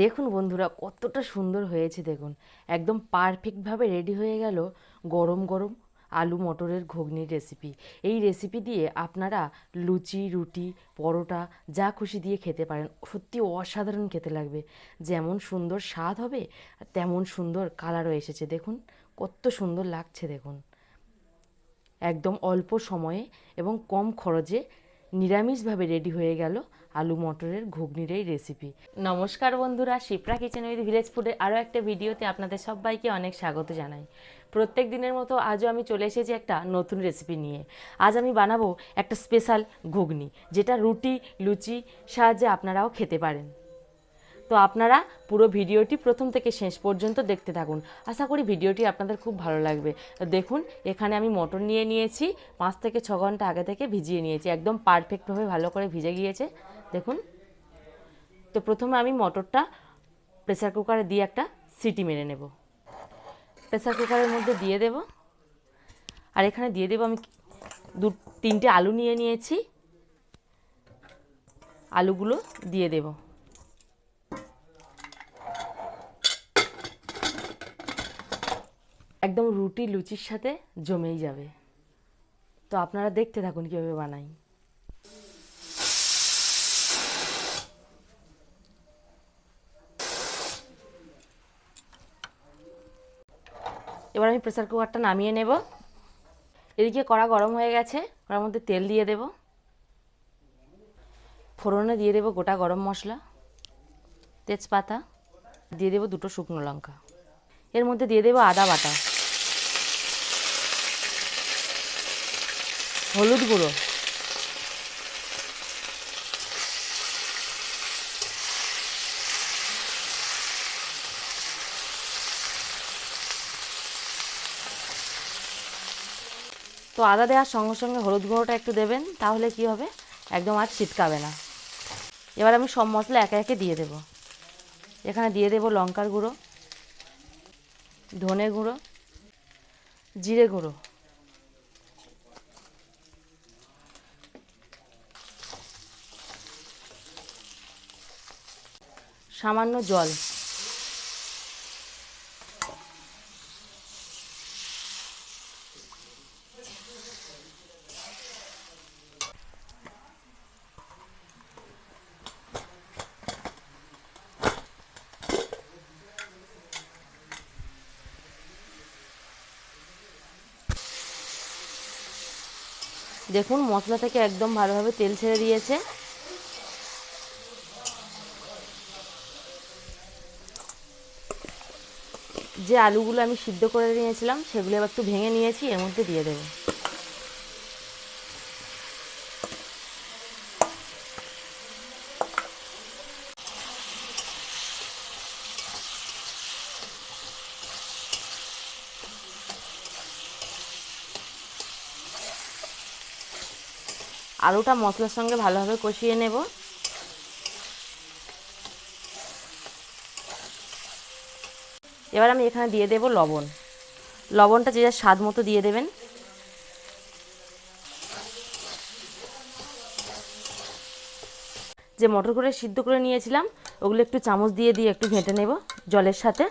দেখুন বন্ধুরা, কতটা সুন্দর হয়েছে দেখুন। একদম পারফেক্টভাবে রেডি হয়ে গেল গরম গরম আলু মটরের ঘুগনির রেসিপি। এই রেসিপি দিয়ে আপনারা লুচি, রুটি, পরোটা যা খুশি দিয়ে খেতে পারেন। সত্যি অসাধারণ খেতে লাগবে। যেমন সুন্দর স্বাদ হবে তেমন সুন্দর কালারও এসেছে। দেখুন কত সুন্দর লাগছে দেখুন। একদম অল্প সময়ে এবং কম খরচে নিরামিষভাবে রেডি হয়ে গেল আলু মটরের ঘুগনির এই রেসিপি। নমস্কার বন্ধুরা, শিপ্রা কিচেন উইথ ভিলেজ ফুডের আরও একটা ভিডিওতে আপনাদের সবাইকে অনেক স্বাগত জানাই। প্রত্যেক দিনের মতো আজও আমি চলে এসেছি একটা নতুন রেসিপি নিয়ে। আজ আমি বানাবো একটা স্পেশাল ঘুগনি, যেটা রুটি, লুচি সাহায্যে আপনারাও খেতে পারেন। তো আপনারা পুরো ভিডিওটি প্রথম থেকে শেষ পর্যন্ত দেখতে থাকুন। আশা করি ভিডিওটি আপনাদের খুব ভালো লাগবে। তো দেখুন, এখানে আমি মটর নিয়ে নিয়েছি, 5 থেকে 6 ঘন্টা আগে থেকে ভিজিয়ে নিয়েছি। একদম পারফেক্টভাবে ভালো করে ভিজে গিয়েছে দেখুন। তো প্রথমে আমি মটরটা প্রেসার কুকারে দিয়ে একটা সিটি মেরে নেব। প্রেসার কুকারের মধ্যে দিয়ে দেব। আর এখানে দিয়ে দেব আমি 2-3টে আলু নিয়ে নিয়েছি। আলুগুলো দিয়ে দেব। একদম রুটি লুচির সাথে জমেই যাবে। তো আপনারা দেখতে থাকুন কীভাবে বানাই। এবার আমি প্রেসার কুকারটা নামিয়ে নেব। এদিকে কড়া গরম হয়ে গেছে, কড়ার মধ্যে তেল দিয়ে দেব। ফোড়নে দিয়ে দেব গোটা গরম মশলা, তেজপাতা, দিয়ে দেব 2টো শুকনো লঙ্কা। এর মধ্যে দিয়ে দেব আদা বাটা, হলুদ গুঁড়ো, তো আদা দেওয়ার সঙ্গে সঙ্গে হলুদ গুঁড়োটা একটু দেবেন, তাহলে কি হবে, একদম আর ছিটকাবে না। এবার আমি সব মশলা একে একে দিয়ে দেব। এখানে দিয়ে দেব লঙ্কার গুঁড়ো, ধনে গুঁড়ো, জিরে গুঁড়ো, সামান্য জল, দেখুন মশলা থেকে একদম ভালোভাবে তেল ছেড়ে দিয়েছে। যে আলুগুলো আমি সিদ্ধ করে নিয়েছিলাম সেগুলো এবার একটু ভেঙে নিয়েছি, এর মধ্যে দিয়ে দেবো। আলুটা মশলার সঙ্গে ভালোভাবে কষিয়ে নেব। এবার আমি এখানে দিয়ে দেব লবণ। লবণটা যে যার স্বাদ মতো দিয়ে দেবেন। যে মটরগুলো সিদ্ধ করে নিয়েছিলাম ওগুলো একটু চামচ দিয়ে দিয়ে একটু ঘেঁটে নেব জলের সাথে।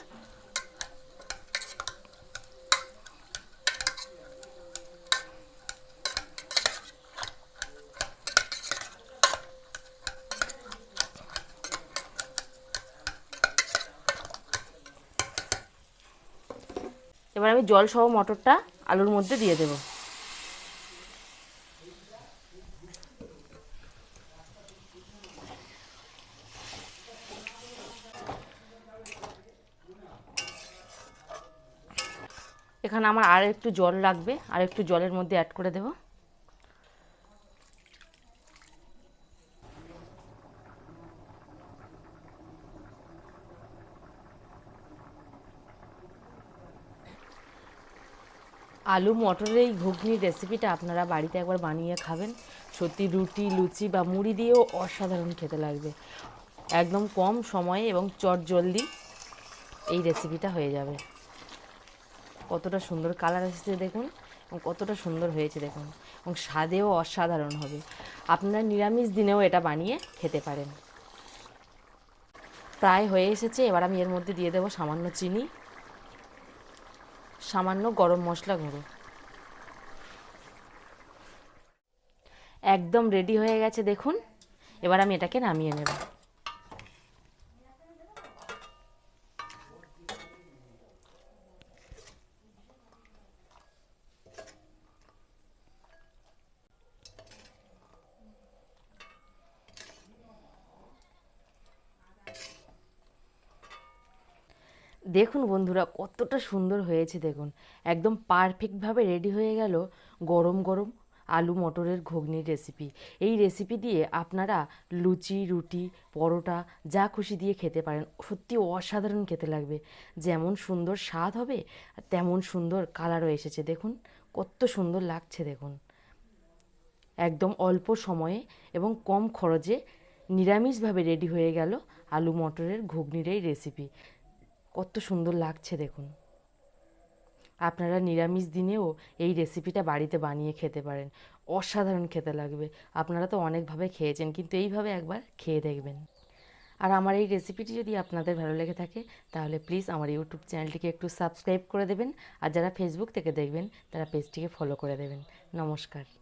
এবার আমি জল সহ মটরটা আলুর মধ্যে দিয়ে দেব। এখানে আমার আর একটু জল লাগবে, আর একটু জলের মধ্যে অ্যাড করে দেব। আলু মটরের এই ঘুগনির রেসিপিটা আপনারা বাড়িতে একবার বানিয়ে খাবেন। সত্যি রুটি, লুচি বা মুড়ি দিয়েও অসাধারণ খেতে লাগবে। একদম কম সময়ে এবং চটজলদি এই রেসিপিটা হয়ে যাবে। কতটা সুন্দর কালার এসেছে দেখুন, এবং কতটা সুন্দর হয়েছে দেখুন, এবং স্বাদেও অসাধারণ হবে। আপনারা নিরামিষ দিনেও এটা বানিয়ে খেতে পারেন। প্রায় হয়ে এসেছে। এবার আমি এর মধ্যে দিয়ে দেবো সামান্য চিনি, সামান্য গরম মশলা গুঁড়ো। একদম রেডি হয়ে গেছে দেখুন। এবার আমি এটাকে নামিয়ে নেব। দেখুন বন্ধুরা, কতটা সুন্দর হয়েছে দেখুন। একদম পারফেক্টভাবে রেডি হয়ে গেল গরম গরম আলু মটরের ঘুগনির রেসিপি। এই রেসিপি দিয়ে আপনারা লুচি, রুটি, পরোটা যা খুশি দিয়ে খেতে পারেন। সত্যি অসাধারণ খেতে লাগবে। যেমন সুন্দর স্বাদ হবে, তেমন সুন্দর কালারও এসেছে দেখুন। কত সুন্দর লাগছে দেখুন। একদম অল্প সময়ে এবং কম খরচে নিরামিষভাবে রেডি হয়ে গেল আলু মটরের ঘুগনির এই রেসিপি। কত সুন্দর লাগছে দেখুন। আপনারা নিরামিষ দিনেও এই রেসিপিটা বাড়িতে বানিয়ে খেতে পারেন। অসাধারণ খেতে লাগবে। আপনারা তো অনেকভাবে খেয়েছেন, কিন্তু এইভাবে একবার খেয়ে দেখবেন। আর আমার এই রেসিপিটি যদি আপনাদের ভালো লেগে থাকে, তাহলে প্লিজ আমার ইউটিউব চ্যানেলটিকে একটু সাবস্ক্রাইব করে দেবেন। আর যারা ফেসবুক থেকে দেখবেন, তারা পেজটিকে ফলো করে দেবেন। নমস্কার।